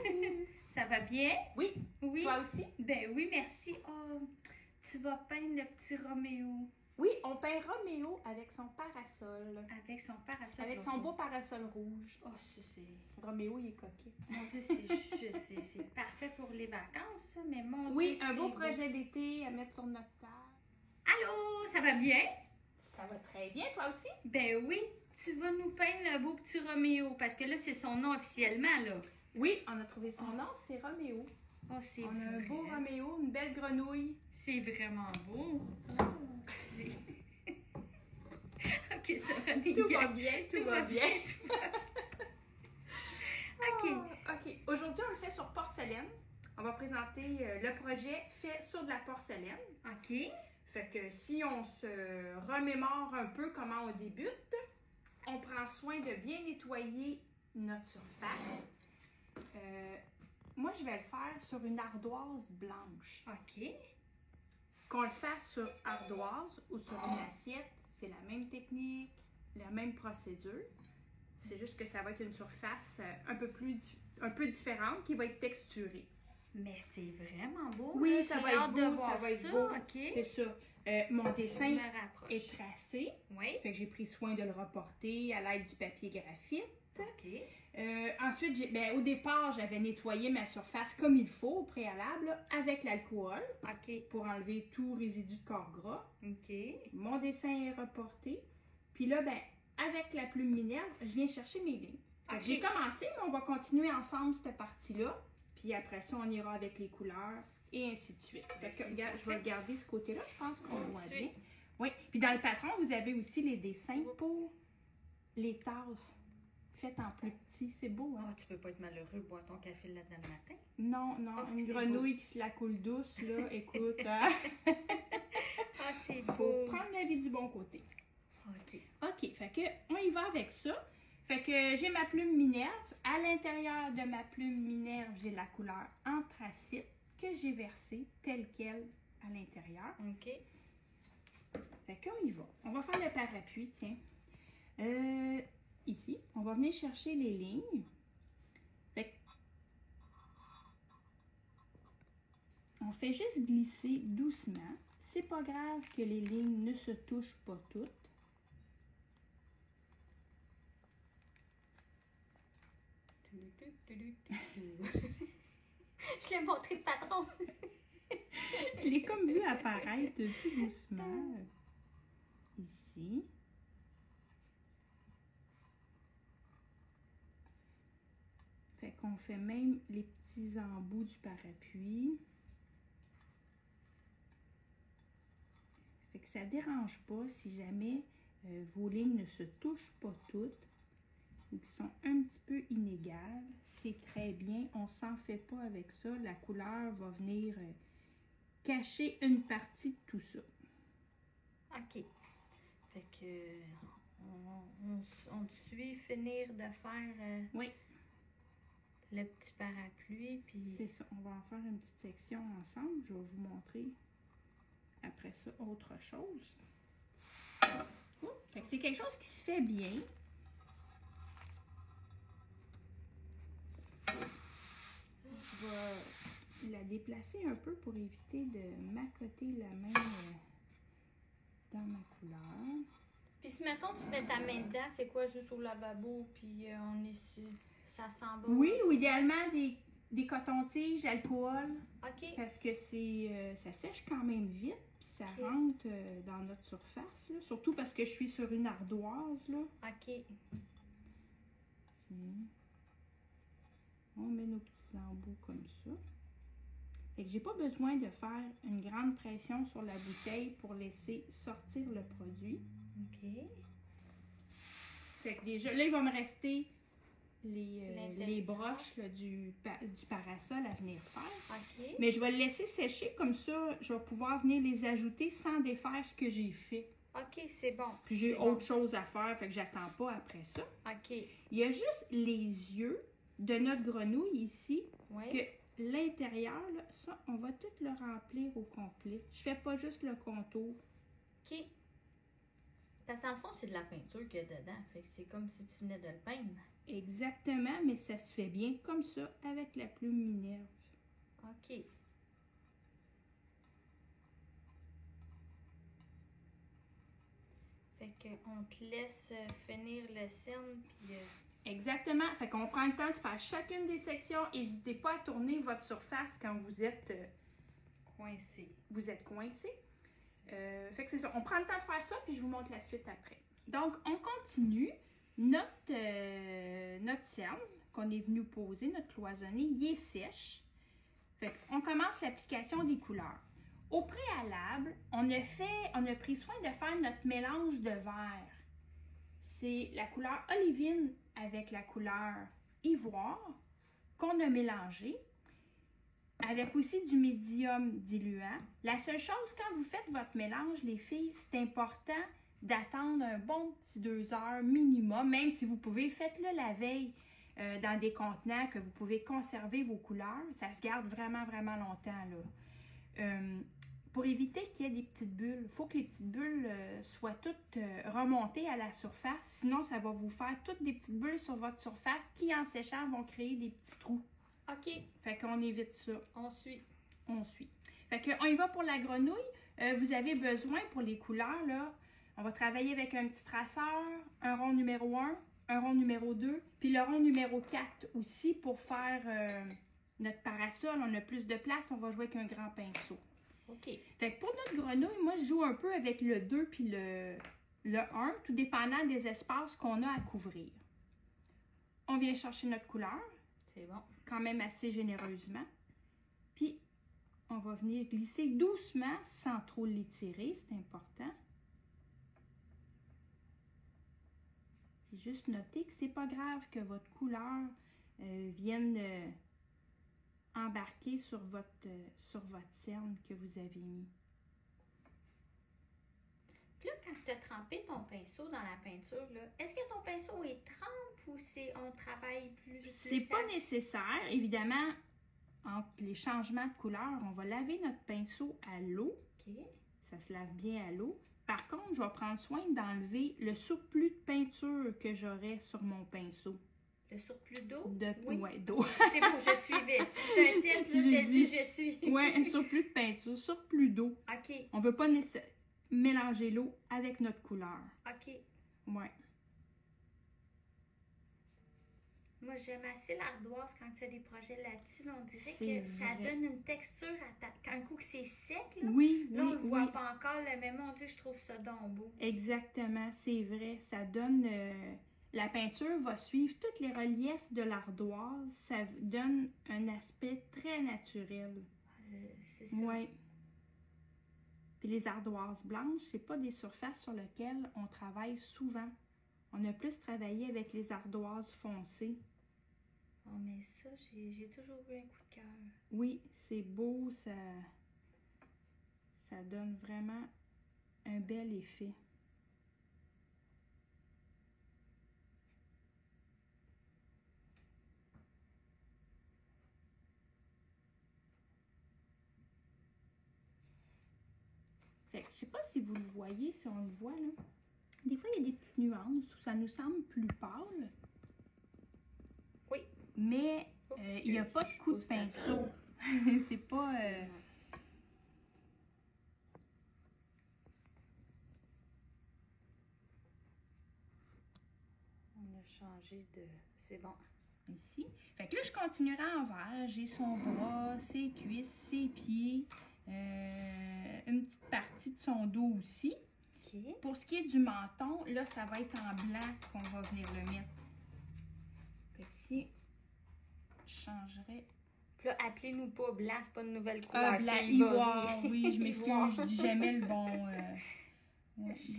Salut! Ça va bien? Oui. Oui. Toi aussi? Ben oui, merci. Oh, tu vas peindre le petit Roméo Oui, on peint Roméo avec son parasol. avec son parasol. Avec son beau parasol rouge. Oh, c'est... Roméo, il est coquet. Mon Dieu, c'est parfait pour les vacances, ça, mais mon Oui, Dieu, un beau c'est projet d'été à mettre sur notre table. Allô, ça va bien? Ça va très bien, toi aussi? Ben oui, tu vas nous peindre le beau petit Roméo, parce que là, c'est son nom officiellement, là. Oui, on a trouvé son nom, c'est Roméo. Oh, c'est On a un vrai. beau Roméo, une belle grenouille. C'est vraiment beau. Oh, excusez. Ok, ça va, les Tout gars. va bien, tout va bien. Ok. OK. Aujourd'hui, on le fait sur porcelaine. On va présenter le projet fait sur de la porcelaine. Ok. Fait que si on se remémore un peu comment on débute, on prend soin de bien nettoyer notre surface. Moi, je vais le faire sur une ardoise blanche. Ok. Qu'on le fasse sur ardoise ou sur une assiette, c'est la même technique, la même procédure. C'est juste que ça va être une surface un peu différente qui va être texturée. Mais c'est vraiment beau. Oui, là. ça J'ai va être hâte de beau, voir ça va être ça. beau. Ok. C'est ça. Mon dessin Je me rapproche. est tracé. Oui. Fait que j'ai pris soin de le reporter à l'aide du papier graphite. Ok. Ensuite, au départ, j'avais nettoyé ma surface comme il faut au préalable là, avec l'alcool Ok. pour enlever tout résidu de corps gras. Ok. Mon dessin est reporté. Puis là, avec la plume Minerve, je viens chercher mes lignes. Fait que Ok. j'ai commencé, mais on va continuer ensemble cette partie-là. Puis après ça, on ira avec les couleurs et ainsi de suite. Fait que, regarde, je vais regarder ce côté-là. Je pense qu'on voit bien. Oui. Puis dans le patron, vous avez aussi les dessins pour les tasses. Faites en plus petit. C'est beau, hein? Oh, tu peux pas être malheureux, boire ton café là-dedans le matin. Non, non. Oh, une c'est grenouille qui se la coule douce, là. Écoute, hein? Ah, c'est Faut beau. prendre la vie du bon côté. Ok. OK, fait que on y va avec ça. Fait que j'ai ma plume Minerve. À l'intérieur de ma plume Minerve, j'ai la couleur anthracite que j'ai versée telle qu'elle à l'intérieur. Ok. Fait qu'on y va. On va faire le parapluie, tiens. Ici, on va venir chercher les lignes. Fait que on fait juste glisser doucement. C'est pas grave que les lignes ne se touchent pas toutes. Je l'ai montré de patron. Je l'ai comme vu apparaître tout doucement. Ici. Fait qu'on fait même les petits embouts du parapluie. Fait que ça dérange pas si jamais vos lignes ne se touchent pas toutes ou qui sont un petit peu inégales. C'est très bien, on s'en fait pas avec ça. La couleur va venir cacher une partie de tout ça. Ok. Fait que on te suit finir de faire Oui, le petit parapluie, puis... c'est ça. On va en faire une petite section ensemble. Je vais vous montrer après ça autre chose. Fait que c'est quelque chose qui se fait bien. Je vais la déplacer un peu pour éviter de m'accoter la main dans ma couleur. Puis si, mettons, tu mets ta main dedans, c'est quoi, juste au lavabo, puis on est sur... Ça sent bon? Oui, ou idéalement des cotons-tiges, alcool, Ok. parce que ça sèche quand même vite, puis ça Ok. rentre dans notre surface, là. Surtout parce que je suis sur une ardoise, là. Ok. Tiens. On met nos petits embouts comme ça. Fait que j'ai pas besoin de faire une grande pression sur la bouteille pour laisser sortir le produit. Ok. Fait que déjà, là, il va me rester les L'intérieur. broches là, du parasol à venir faire. Ok. Mais je vais le laisser sécher, comme ça, je vais pouvoir venir les ajouter sans défaire ce que j'ai fait. Ok, c'est bon. Puis j'ai C'est autre chose à faire, fait que j'attends pas après ça. Ok. Il y a juste les yeux de notre grenouille ici, Oui. que l'intérieur, là, ça, on va tout le remplir au complet. Je fais pas juste le contour. Ok. Parce qu'en fond, c'est de la peinture qu'il y a dedans. Fait que c'est comme si tu venais de le peindre. Exactement, mais ça se fait bien comme ça avec la plume Minerve. OK. Fait qu'on te laisse finir le cerne, puis... Exactement. Fait qu'on prend le temps de faire chacune des sections. N'hésitez pas à tourner votre surface quand vous êtes coincé. Fait que c'est ça. On prend le temps de faire ça, puis je vous montre la suite après. Donc, on continue. Notre cerne qu'on est venu poser, notre cloisonné, il est sèche. Fait qu'on commence l'application des couleurs. Au préalable, on a pris soin de faire notre mélange de vert. C'est la couleur olivine avec la couleur ivoire qu'on a mélangé, avec aussi du médium diluant. La seule chose, quand vous faites votre mélange, les filles, c'est important d'attendre un bon petit 2 heures minimum, même si vous pouvez, faites-le la veille dans des contenants que vous pouvez conserver vos couleurs. Ça se garde vraiment, vraiment longtemps, là. Pour éviter qu'il y ait des petites bulles, il faut que les petites bulles soient toutes remontées à la surface. Sinon, ça va vous faire toutes des petites bulles sur votre surface qui, en séchant, vont créer des petits trous. OK. Fait qu'on évite ça. On suit. On suit. Fait qu'on y va pour la grenouille. Vous avez besoin pour les couleurs, là, on va travailler avec un petit traceur, un rond numéro 1, un rond numéro 2, puis le rond numéro 4 aussi pour faire notre parasol. On a plus de place, on va jouer avec un grand pinceau. OK. Fait que pour notre grenouille, moi, je joue un peu avec le 2 puis le 1, tout dépendant des espaces qu'on a à couvrir. On vient chercher notre couleur. C'est bon. Quand même assez généreusement. Puis, on va venir glisser doucement sans trop l'étirer, c'est important. Puis juste noter que c'est pas grave que votre couleur vienne embarquer sur votre cerne que vous avez mis. Puis là, quand tu as trempé ton pinceau dans la peinture, est-ce que ton pinceau est trempe ou on travaille plus? C'est pas nécessaire. Évidemment, entre les changements de couleur, on va laver notre pinceau à l'eau. OK. Ça se lave bien à l'eau. Par contre, je vais prendre soin d'enlever le surplus de peinture que j'aurai sur mon pinceau. Le surplus d'eau? Oui, ouais, d'eau. C'est bon, je suivais. Si c'est un test, là, je te dis, je suis. Oui, un surplus de peinture, surplus d'eau. OK. On ne veut pas mélanger l'eau avec notre couleur. OK. Oui. Moi, j'aime assez l'ardoise quand tu as des projets là-dessus. Là, on dirait C'est que ça vrai. donne une texture quand un coup que c'est sec. Là, Oui, là on oui, ne le voit oui. pas encore, là, mais mon Dieu, je trouve ça donc beau. Exactement, c'est vrai. Ça donne... la peinture va suivre tous les reliefs de l'ardoise. Ça donne un aspect très naturel. C'est ça. Oui. Puis les ardoises blanches, c'est pas des surfaces sur lesquelles on travaille souvent. On a plus travaillé avec les ardoises foncées. Oh, mais ça, j'ai toujours eu un coup de cœur. Oui, c'est beau, ça donne vraiment un bel effet. Fait que, je sais pas si vous le voyez, si on le voit là. Des fois, il y a des petites nuances où ça nous semble plus pâle. Oui. Mais il n'y a pas de coup de pinceau. C'est pas... On a changé de... C'est bon. Ici. Fait que là, je continuerai en vert. J'ai son bras, ses cuisses, ses pieds, une petite partie de son dos aussi. OK. Pour ce qui est du menton, là, ça va être en blanc qu'on va venir le mettre. Fait que si je changerais... Puis là, appelez-nous pas blanc, c'est pas une nouvelle couleur. blanc, c'est ivoire, oui, je Ivoire. m'excuse, je dis jamais le bon...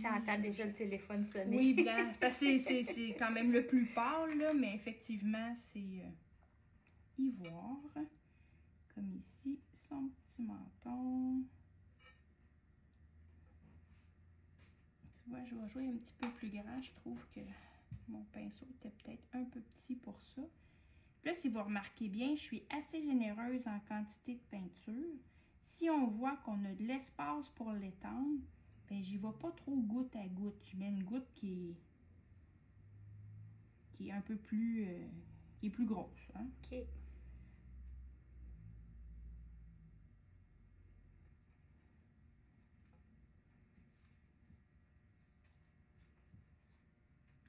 J'entends déjà le téléphone sonner. Oui, blanc. Parce que c'est quand même le plus pâle, là, mais effectivement, c'est ivoire. Comme ici, son petit menton. Tu vois, je vais jouer un petit peu plus grand. Je trouve que mon pinceau était peut-être un peu petit pour ça. Puis là, si vous remarquez bien, je suis assez généreuse en quantité de peinture. Si on voit qu'on a de l'espace pour l'étendre, ben j'y vais pas trop goutte à goutte. Je mets une goutte qui qui est un peu plus, qui est plus grosse. Hein? OK.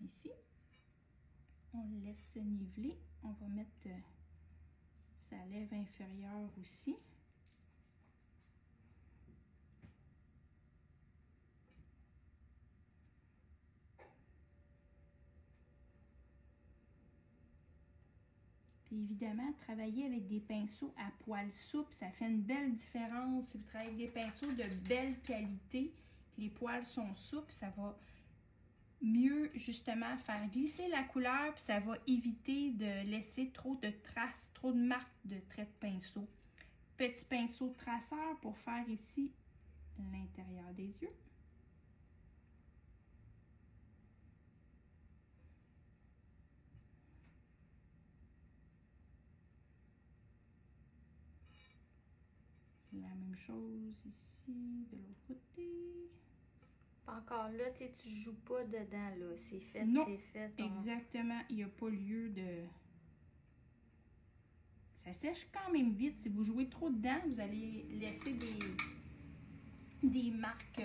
Ici, on le laisse se niveler. On va mettre sa lèvre inférieure aussi. Puis évidemment, travailler avec des pinceaux à poils souples, ça fait une belle différence. Si vous travaillez avec des pinceaux de belle qualité, que les poils sont souples, ça va mieux justement faire glisser la couleur, puis ça va éviter de laisser trop de traces, trop de marques de traits de pinceau. Petit pinceau traceur pour faire ici l'intérieur des yeux. La même chose ici, de l'autre côté. Encore là, tu joues pas dedans, là. C'est fait, non, c'est fait. Exactement. Il n'y a pas lieu de... Ça sèche quand même vite. Si vous jouez trop dedans, vous allez laisser des marques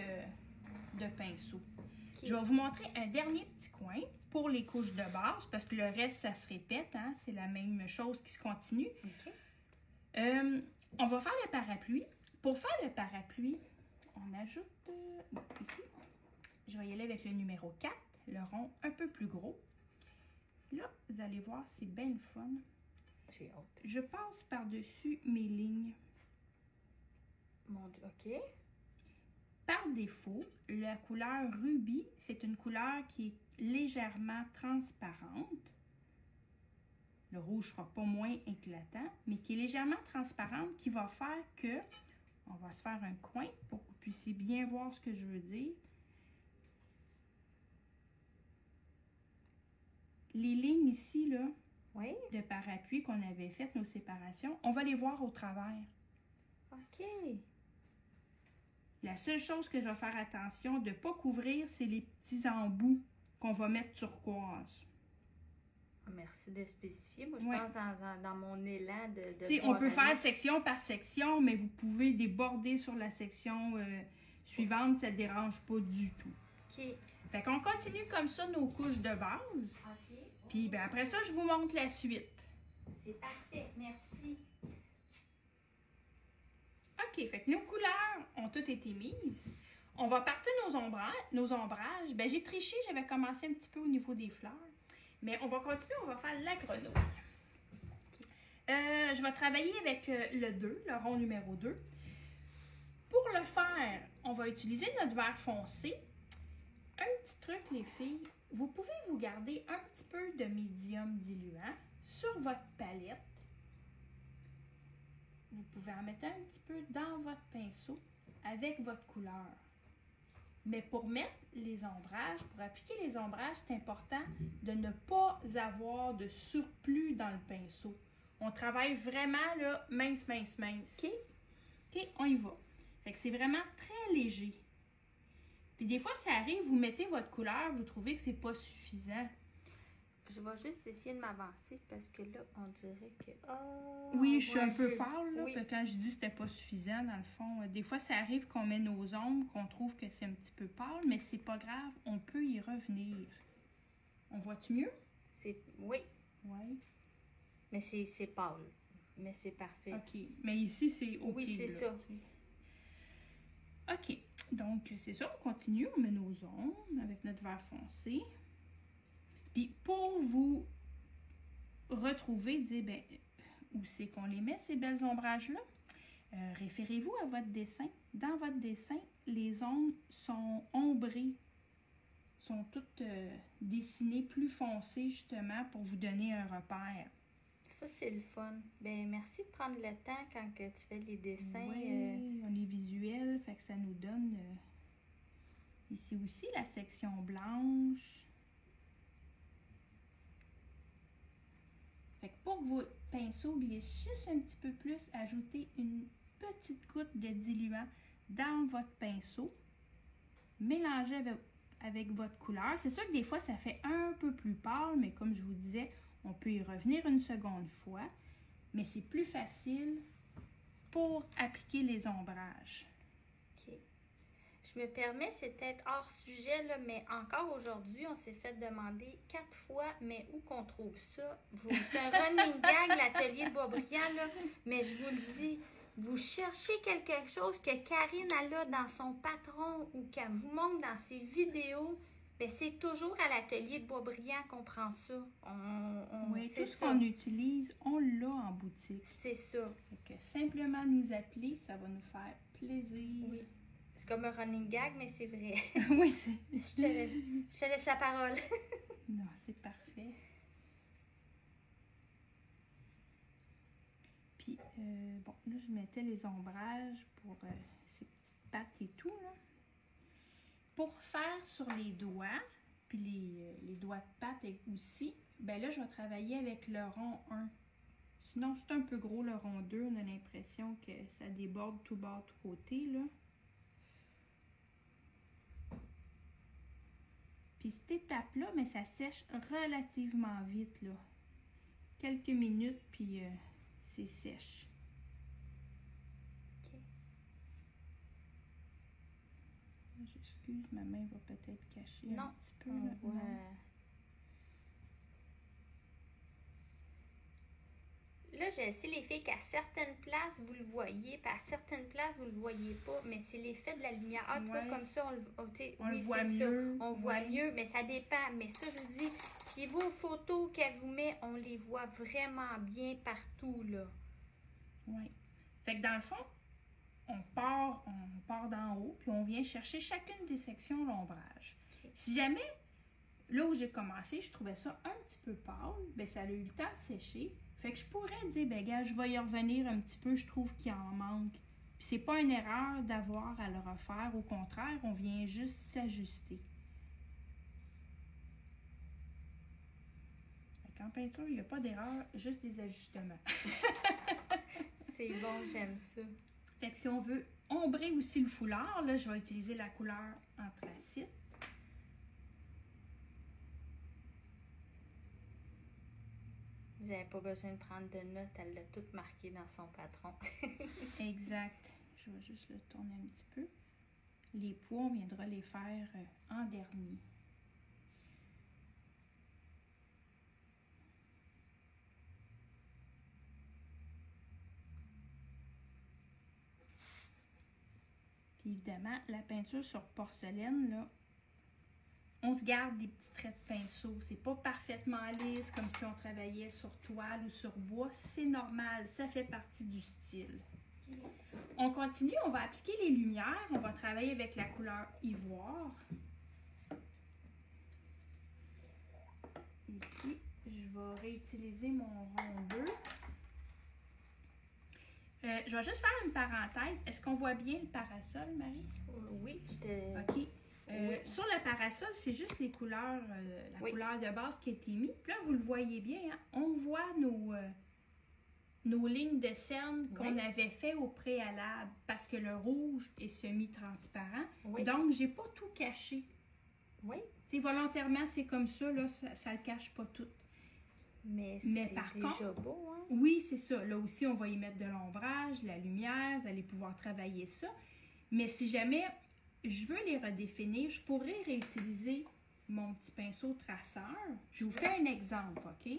de pinceau. Okay. Je vais vous montrer un dernier petit coin pour les couches de base, parce que le reste, ça se répète. Hein? C'est la même chose qui se continue. Okay. On va faire le parapluie. Pour faire le parapluie, on ajoute ici, je vais y aller avec le numéro 4, le rond un peu plus gros. Là, vous allez voir, c'est bien le fun. J'ai hâte. Je passe par-dessus mes lignes. Mon Dieu, OK. Par défaut, la couleur rubis, c'est une couleur qui est légèrement transparente. Le rouge ne sera pas moins éclatant, mais qui est légèrement transparente, qui va faire que, on va se faire un coin pour que vous puissiez bien voir ce que je veux dire. Les lignes ici, là, oui, de parapluie qu'on avait faites, nos séparations, on va les voir au travers. OK. La seule chose que je vais faire attention de ne pas couvrir, c'est les petits embouts qu'on va mettre turquoise. Merci de spécifier. Moi, je pense dans mon élan de on peut faire section par section, mais vous pouvez déborder sur la section suivante, ça ne dérange pas du tout. OK. Fait qu'on continue comme ça nos couches de base. OK. Puis ben, après ça, je vous montre la suite. C'est parfait. Merci. OK, fait que nos couleurs ont toutes été mises. On va partir nos ombrages. Ben, j'ai triché, j'avais commencé un petit peu au niveau des fleurs. Mais on va continuer, on va faire la grenouille. Je vais travailler avec le 2, le rond numéro 2. Pour le faire, on va utiliser notre vert foncé. Un petit truc, les filles, vous pouvez vous garder un petit peu de médium diluant sur votre palette. Vous pouvez en mettre un petit peu dans votre pinceau avec votre couleur. Mais pour mettre les ombrages, pour appliquer les ombrages, c'est important de ne pas avoir de surplus dans le pinceau. On travaille vraiment là, mince, mince, mince. OK? OK, on y va. Fait que c'est vraiment très léger. Puis des fois, ça arrive, vous mettez votre couleur, vous trouvez que c'est pas suffisant. Je vais juste essayer de m'avancer parce que là, on dirait que... Oh, oui, je suis un peu pâle, là, oui. Quand je dis que c'était pas suffisant, dans le fond. Des fois, ça arrive qu'on met nos ombres, qu'on trouve que c'est un petit peu pâle, mais c'est pas grave, on peut y revenir. On voit-tu mieux? Oui. Oui. Mais c'est pâle. Mais c'est parfait. OK. Mais ici, c'est OK. Oui, c'est ça. OK. Donc, c'est ça, on continue, on met nos ombres avec notre vert foncé. Puis, pour vous retrouver, dire, ben, où c'est qu'on les met, ces belles ombrages-là? Référez-vous à votre dessin. Dans votre dessin, les ombres sont ombrées, sont toutes dessinées plus foncées, justement, pour vous donner un repère. Ça, c'est le fun. Ben, merci de prendre le temps quand que tu fais les dessins. Oui, on est visuel, fait que ça nous donne ici aussi la section blanche. Fait que pour que vos pinceaux glissent juste un petit peu plus, ajoutez une petite goutte de diluant dans votre pinceau. Mélangez avec votre couleur. C'est sûr que des fois, ça fait un peu plus pâle, mais comme je vous disais, on peut y revenir une seconde fois. Mais c'est plus facile pour appliquer les ombrages. OK. Je me permets, c'est peut-être hors sujet, là, mais encore aujourd'hui, on s'est fait demander 4 fois, mais où qu'on trouve ça? C'est un running gag, l'atelier de Boisbriand, là, mais je vous le dis, vous cherchez quelque chose que Karine a dans son patron ou qu'elle vous montre dans ses vidéos, bien, c'est toujours à l'atelier de Boisbriand qu'on prend ça. Oui, tout ce qu'on utilise, on l'a en boutique. C'est ça. Donc, simplement nous appeler, ça va nous faire plaisir. Oui. C'est comme un running gag, mais c'est vrai. Oui, c'est... Je te laisse la parole. Non, c'est parfait. Puis, bon, là, je mettais les ombrages pour ces petites pattes et tout, là. Pour faire sur les doigts, puis les doigts de patte aussi, ben là, je vais travailler avec le rond 1. Sinon, c'est un peu gros le rond 2. On a l'impression que ça déborde tout bas, tout côté, là. Puis cette étape-là, mais ça sèche relativement vite, là. Quelques minutes, puis c'est sèche. OK. J'excuse, ma main va peut-être cacher Non, un petit peu. Là. voit... Là, je sais, les filles, qu'à certaines places, vous le voyez, puis à certaines places, vous le voyez pas, mais c'est l'effet de la lumière. Ah, toi, comme ça, on le voit mieux. Ça. On voit mieux, mais ça dépend. Mais ça, je vous dis, puis vos photos qu'elle vous met, on les voit vraiment bien partout, là. Oui. Fait que dans le fond, on part d'en haut, puis on vient chercher chacune des sections l'ombrage. Okay. Si jamais, là où j'ai commencé, je trouvais ça un petit peu pâle, bien, ça a eu le temps de sécher. Fait que je pourrais dire, ben gars, je vais y revenir un petit peu, je trouve qu'il en manque. Puis c'est pas une erreur d'avoir à le refaire, au contraire, on vient juste s'ajuster. En peinture, il n'y a pas d'erreur, juste des ajustements. C'est bon, j'aime ça. Fait que si on veut ombrer aussi le foulard, là, je vais utiliser la couleur anthracite. Vous n'avez pas besoin de prendre de notes, elle l'a tout marqué dans son patron. Exact. Je vais juste le tourner un petit peu. Les pois, on viendra les faire en dernier. Puis évidemment, la peinture sur porcelaine, là, on se garde des petits traits de pinceau. C'est pas parfaitement lisse comme si on travaillait sur toile ou sur bois. C'est normal, ça fait partie du style. On continue, on va appliquer les lumières. On va travailler avec la couleur ivoire. Ici, je vais réutiliser mon rond 2. Je vais juste faire une parenthèse. Est-ce qu'on voit bien le parasol, Marie? Oui, je te... OK. Sur le parasol, c'est juste les couleurs, la couleur de base qui a été mise. Puis là, vous le voyez bien, hein? On voit nos lignes de cerne qu'on avait fait au préalable parce que le rouge est semi-transparent. Oui. Donc, j'ai pas tout caché. Oui. T'sais, volontairement, c'est comme ça, là, ça le cache pas tout. Mais par déjà contre, beau, hein? Oui, c'est ça. Là aussi, on va y mettre de l'ombrage, de la lumière, vous allez pouvoir travailler ça. Mais si jamais je veux les redéfinir, je pourrais réutiliser mon petit pinceau traceur. Je vous fais un exemple, OK?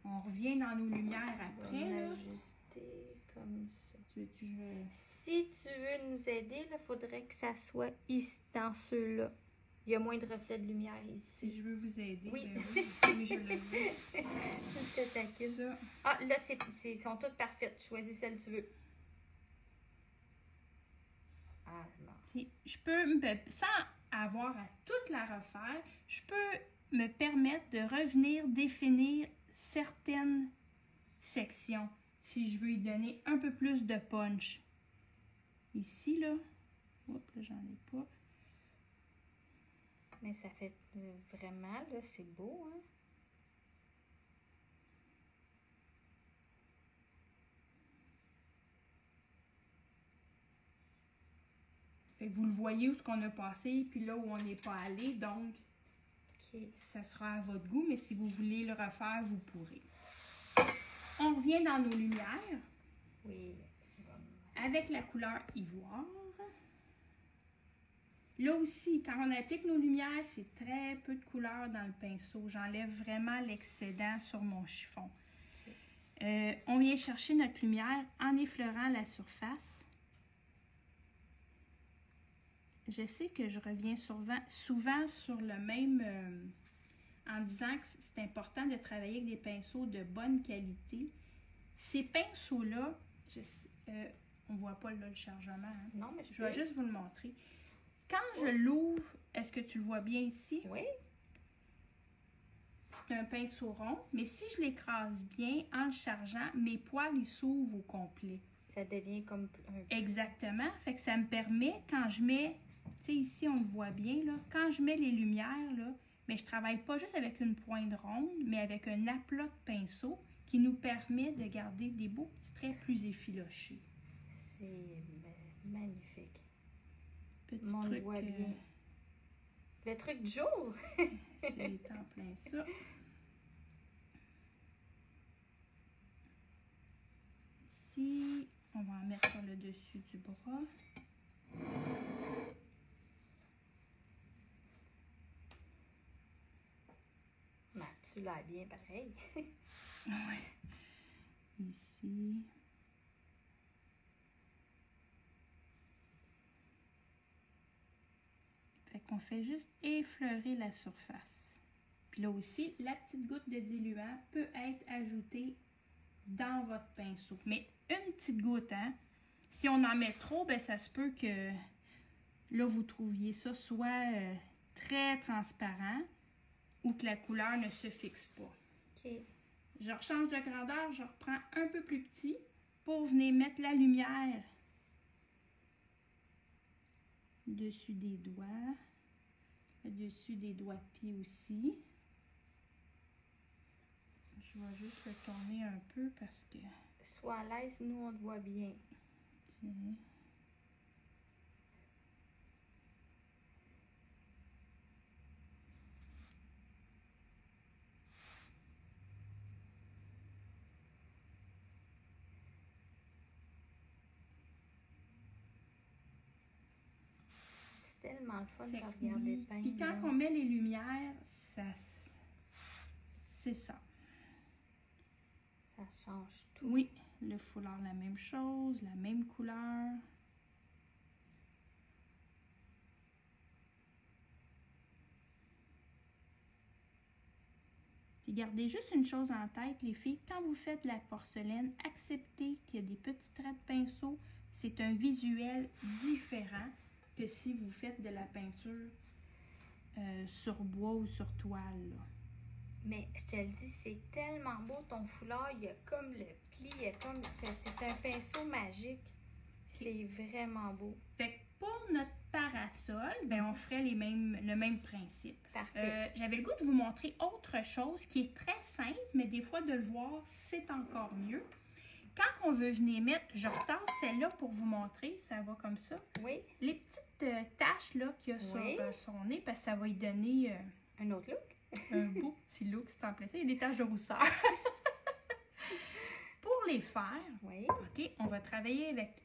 On revient dans nos lumières après. On va ajuster comme ça. Tu veux... Si tu veux nous aider, il faudrait que ça soit ici, dans ceux-là. Il y a moins de reflets de lumière ici. Si je veux vous aider, oui, oui je le veux. Je te taquine. Ça. Ah, là, ils sont toutes parfaites. Choisis celle que tu veux. Ah, non. Je peux, sans avoir à toute la refaire, je peux me permettre de revenir définir certaines sections si je veux y donner un peu plus de punch. Ici, là, oups, là, j'en ai pas. Mais ça fait vraiment, là, c'est beau, hein? Fait que vous le voyez où ce qu'on a passé, puis là où on n'est pas allé, donc OK. ça sera à votre goût, mais si vous voulez le refaire, vous pourrez. On revient dans nos lumières Oui. avec la couleur ivoire. Là aussi, quand on applique nos lumières, c'est très peu de couleur dans le pinceau. J'enlève vraiment l'excédent sur mon chiffon. On vient chercher notre lumière en effleurant la surface. Je sais que je reviens souvent sur le même en disant que c'est important de travailler avec des pinceaux de bonne qualité. Ces pinceaux-là, on ne voit pas là, le chargement. Hein? Non, mais je vais juste vous le montrer. Quand je l'ouvre, est-ce que tu le vois bien ici? Oui. C'est un pinceau rond, mais si je l'écrase bien en le chargeant, mes poils ils s'ouvrent au complet. Ça devient comme un... Exactement. Fait que ça me permet, quand je mets, tu sais, ici on le voit bien, là, quand je mets les lumières, là, mais je travaille pas juste avec une pointe ronde, mais avec un aplat de pinceau qui nous permet de garder des beaux petits traits plus effilochés. C'est magnifique. Petit on truc, le voit bien. Le truc du jour! C'est en plein ça. Ici, on va en mettre sur le dessus du bras. Ben, tu l'as bien pareil. Ouais. Ici. Fait qu'on fait juste effleurer la surface. Puis là aussi, la petite goutte de diluant peut être ajoutée dans votre pinceau. Mais une petite goutte, hein? Si on en met trop, ben ça se peut que là, vous trouviez ça soit très transparent ou que la couleur ne se fixe pas. OK. Je rechange de grandeur, je reprends un peu plus petit pour venir mettre la lumière dessus des doigts, dessus des doigts de pied aussi. Je vais juste le tourner un peu parce que... Sois à l'aise, nous on te voit bien. Tiens. C'est tellement le fun de regarder Oui. peindre. Puis quand on met les lumières, c'est ça. Ça change tout. Oui, le foulard, la même chose, la même couleur. Puis gardez juste une chose en tête, les filles, quand vous faites de la porcelaine, acceptez qu'il y a des petits traits de pinceau. C'est un visuel différent que si vous faites de la peinture sur bois ou sur toile. Là. Mais je te le dis, c'est tellement beau ton foulard. Il y a comme le pli, il y a comme... C'est un pinceau magique. C'est vraiment beau. Fait que pour notre parasol, ben on ferait le même principe. Parfait. J'avais le goût de vous montrer autre chose qui est très simple, mais des fois de le voir, c'est encore mieux. Quand on veut venir mettre, je retasse celle-là pour vous montrer, ça va comme ça. Oui. Les petites taches là qu'il y a sur son nez, parce que ça va lui donner un autre look. un beau petit look, c'est en plein ça. Il y a des taches de rousseur. Pour les faire, oui. OK, on va travailler avec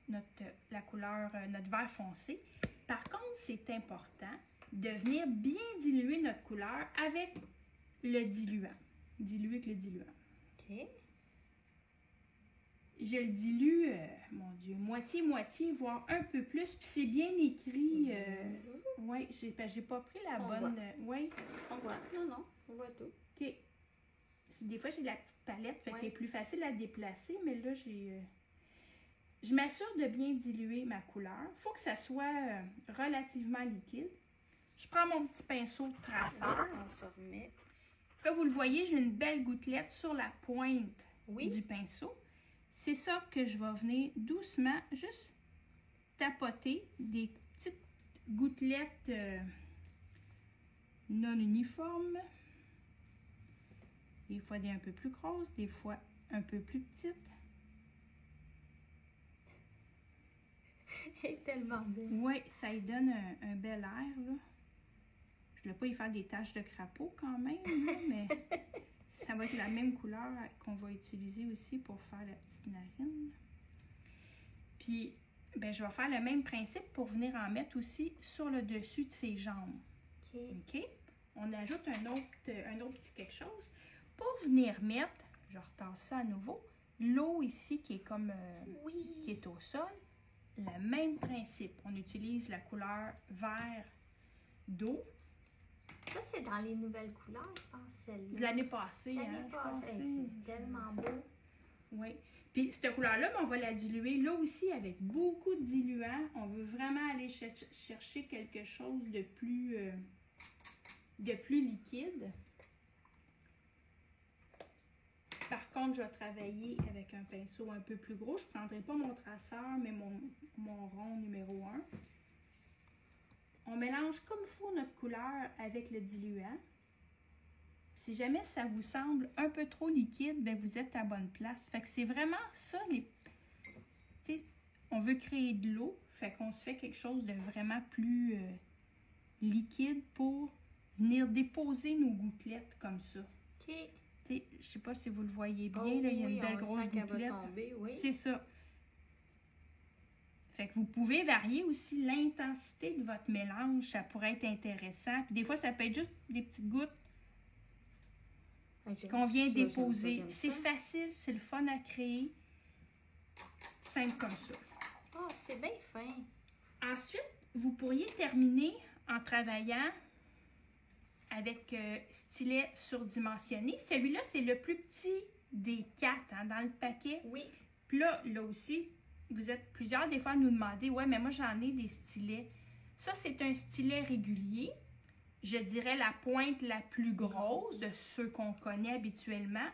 la couleur, notre vert foncé. Par contre, c'est important de venir bien diluer notre couleur avec le diluant. Diluer avec le diluant. OK. Je le dilue, mon Dieu, moitié-moitié, voire un peu plus. Puis c'est bien écrit. Oui, j'ai pas pris la bonne. Oui. On voit. Non, on voit tout. OK. Des fois, j'ai la petite palette, fait qu'elle est plus facile à déplacer, mais là, je m'assure de bien diluer ma couleur. Il faut que ça soit relativement liquide. Je prends mon petit pinceau de traceur. On se remet. Là, vous le voyez, j'ai une belle gouttelette sur la pointe du pinceau. C'est ça que je vais venir doucement juste tapoter des petites gouttelettes non uniformes. Des fois des un peu plus grosses, des fois un peu plus petites. Elle est tellement belle. Oui, ça lui donne un bel air, là. Je ne vais pas y faire des taches de crapaud quand même, là, mais ça va être la même couleur qu'on va utiliser aussi pour faire la petite narine. Puis, ben, je vais faire le même principe pour venir en mettre aussi sur le dessus de ses jambes. OK. OK? On ajoute un autre petit quelque chose. Pour venir mettre, je retasse ça à nouveau, l'eau ici qui est comme Oui. qui est au sol, le même principe. On utilise la couleur vert d'eau. Ça, c'est dans les nouvelles couleurs, je pense, celle-là. De l'année passée. L'année hein, je passée. pense. Hey, c'est tellement beau. Oui. Puis cette couleur-là, on va la diluer là aussi avec beaucoup de diluant. On veut vraiment aller chercher quelque chose de plus liquide. Par contre, je vais travailler avec un pinceau un peu plus gros. Je ne prendrai pas mon traceur, mais mon rond numéro 1. On mélange comme il faut notre couleur avec le diluant. Si jamais ça vous semble un peu trop liquide, ben vous êtes à bonne place. Fait que c'est vraiment ça, on veut créer de l'eau, fait qu'on se fait quelque chose de vraiment plus liquide pour venir déposer nos gouttelettes comme ça. OK. Je sais pas si vous le voyez bien, Oh, là, il y a oui, une belle on grosse sent qu'elle va gouttelette. tomber, oui. C'est ça. Fait que vous pouvez varier aussi l'intensité de votre mélange, ça pourrait être intéressant. Puis des fois, ça peut être juste des petites gouttes qu'on vient déposer. C'est facile, c'est le fun à créer. Simple comme ça. Oh, c'est bien fin. Ensuite, vous pourriez terminer en travaillant avec stylet surdimensionné. Celui-là, c'est le plus petit des 4 dans le paquet. Oui. Puis là aussi, vous êtes plusieurs des fois à nous demander « Ouais, mais moi j'en ai des stylets. » Ça, c'est un stylet régulier. Je dirais la pointe la plus grosse de ceux qu'on connaît habituellement.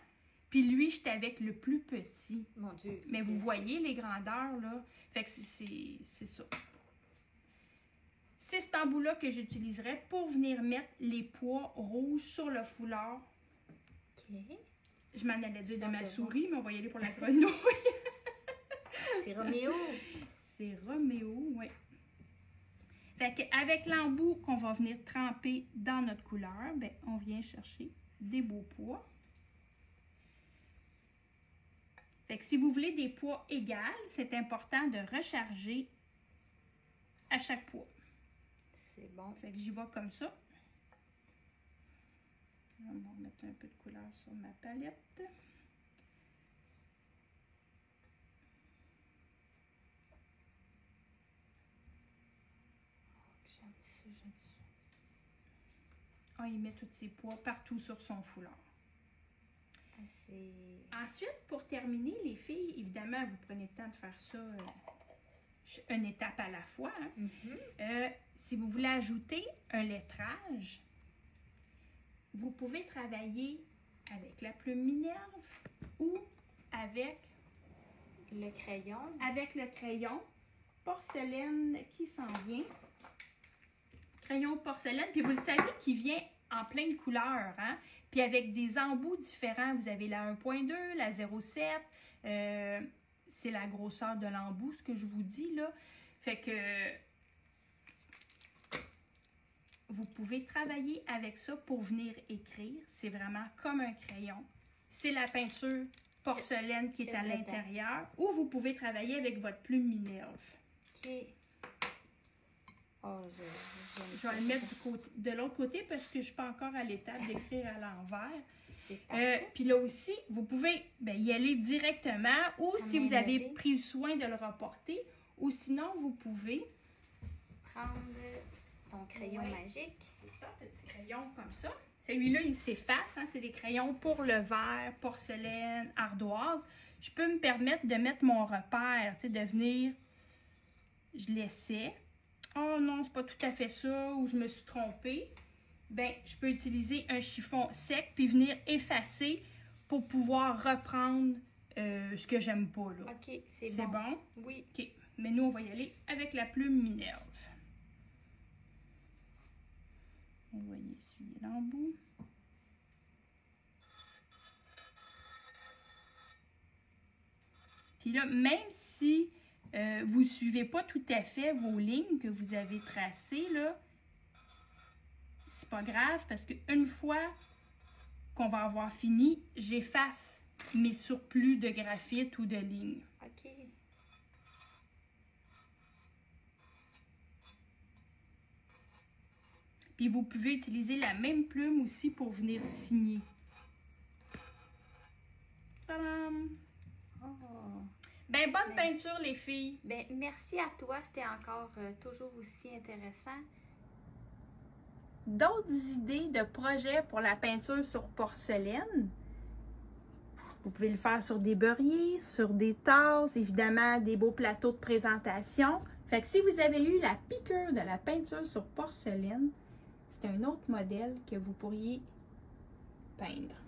Puis lui, j'étais avec le plus petit. Mon Dieu. Mais vous voyez les grandeurs, là. Fait que c'est ça. C'est cet embout-là que j'utiliserais pour venir mettre les pois rouges sur le foulard. OK. Je m'en allais dire de ma souris, mais on va y aller pour la grenouille. C'est Roméo. C'est Roméo, oui. Fait qu'avec l'embout qu'on va venir tremper dans notre couleur, ben, on vient chercher des beaux pois. Fait que si vous voulez des pois égaux, c'est important de recharger à chaque pois. C'est bon. Fait que j'y vais comme ça. On va remettre un peu de couleur sur ma palette. J'aime ça, j'aime ça. On y met tous ses pois partout sur son foulard. Ensuite, pour terminer, les filles, évidemment, vous prenez le temps de faire ça une étape à la fois. Hein. Si vous voulez ajouter un lettrage, vous pouvez travailler avec la plume Minerve ou avec le crayon. Avec le crayon porcelaine qui s'en vient. Crayon porcelaine, puis vous le savez qu'il vient en plein de couleurs, hein? Puis avec des embouts différents, vous avez la 1.2, la 0.7, c'est la grosseur de l'embout, ce que je vous dis là. Fait que vous pouvez travailler avec ça pour venir écrire. C'est vraiment comme un crayon. C'est la peinture porcelaine qui est à l'intérieur. Ou vous pouvez travailler avec votre plume Minerve. OK. Oh, je vais le mettre de l'autre côté parce que je ne suis pas encore à l'étape d'écrire à l'envers. Puis là aussi, vous pouvez y aller directement ou si vous avez pris soin de le reporter ou sinon vous pouvez prendre ton crayon magique. C'est ça, petit crayon comme ça. Celui-là, il s'efface. Hein, c'est des crayons pour le verre, porcelaine, ardoise. Je peux me permettre de mettre mon repère, de venir, je l'essaie. Oh non, c'est pas tout à fait ça, ou je me suis trompée. Ben, je peux utiliser un chiffon sec puis venir effacer pour pouvoir reprendre ce que j'aime pas là. OK, c'est bon. C'est bon? Oui. OK. Mais nous, on va y aller avec la plume Minerve. On va y essuyer l'embout. Puis là, même si vous ne suivez pas tout à fait vos lignes que vous avez tracées, là, c'est pas grave parce qu'une fois qu'on va avoir fini, j'efface mes surplus de graphite ou de lignes. OK. Puis vous pouvez utiliser la même plume aussi pour venir signer. Tadam! Oh. Ben, bonne peinture, les filles! Ben, merci à toi. C'était encore toujours aussi intéressant. D'autres idées de projets pour la peinture sur porcelaine? Vous pouvez le faire sur des beurriers, sur des tasses, évidemment, des beaux plateaux de présentation. Fait que si vous avez eu la piqûre de la peinture sur porcelaine, c'est un autre modèle que vous pourriez peindre.